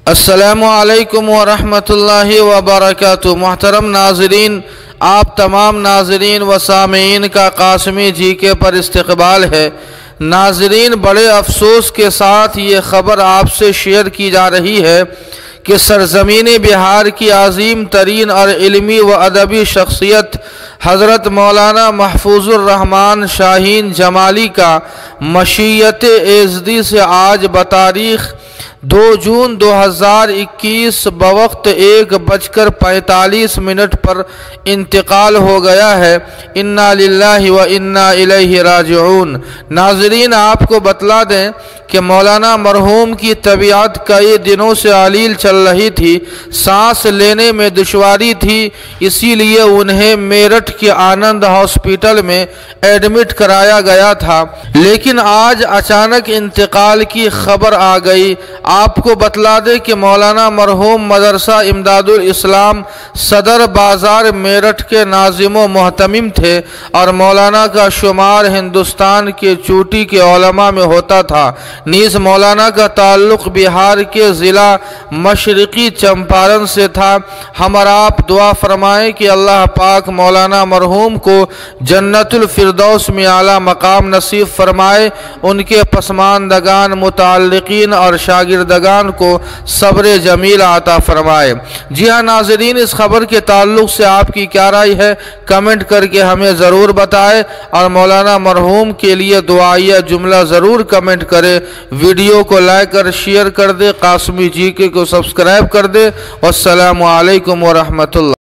السلام علیکم ورحمۃ اللہ وبرکاتہ۔ محترم ناظرین، آپ تمام ناظرین و سامعین کا قاسمی جی کے پر استقبال ہے۔ ناظرین، بڑے افسوس کے ساتھ یہ خبر آپ سے شیئر کی جا رہی ہے کہ سرزمین بہار کی عظیم ترین اور علمی و ادبی شخصیت حضرت مولانا محفوظ الرحمن شاہین جمالی کا مشیت ایزدی سے آج بتاریخ 2 جون 2021 بوقت 1:45 پر انتقال ہو گیا ہے۔ انا للہ و انا الیہ راجعون۔ ناظرین، آپ کو بتلا دیں کہ مولانا مرحوم کی طبیعت کئی دنوں سے علیل چل رہی تھی، سانس لینے میں دشواری تھی، اسی لیے انہیں میرٹھ کے آنند ہاسپٹل میں ایڈمٹ کرایا گیا تھا، لیکن آج اچانک انتقال کی خبر آ گئی۔ آپ کو بتلا دیں کہ مولانا مرحوم مدرسہ امداد الاسلام صدر بازار میرٹھ کے ناظم و محتمم تھے اور مولانا کا شمار ہندوستان کے چوٹی کے علماء میں ہوتا تھا۔ نیز مولانا کا تعلق بہار کے ضلع مشرقی چمپارن سے تھا۔ ہم اور آپ دعا فرمائیں کہ اللہ پاک مولانا مرحوم کو جنت الفردوس میں اعلیٰ مقام نصیب فرمائے، ان کے پسماندگان، متعلقین اور شاگردگان کو صبر جمیل عطا فرمائے۔ جی ہاں ناظرین، اس خبر کے تعلق سے آپ کی کیا رائے ہے؟ کمنٹ کر کے ہمیں ضرور بتائیں اور مولانا مرحوم کے لیے دعائیہ جملہ ضرور کمنٹ کریں۔ ویڈیو کو لائک اور شیئر کر دے، قاسمی جی کے کو سبسکرائب کر دے۔ والسلام علیکم ورحمۃ اللہ۔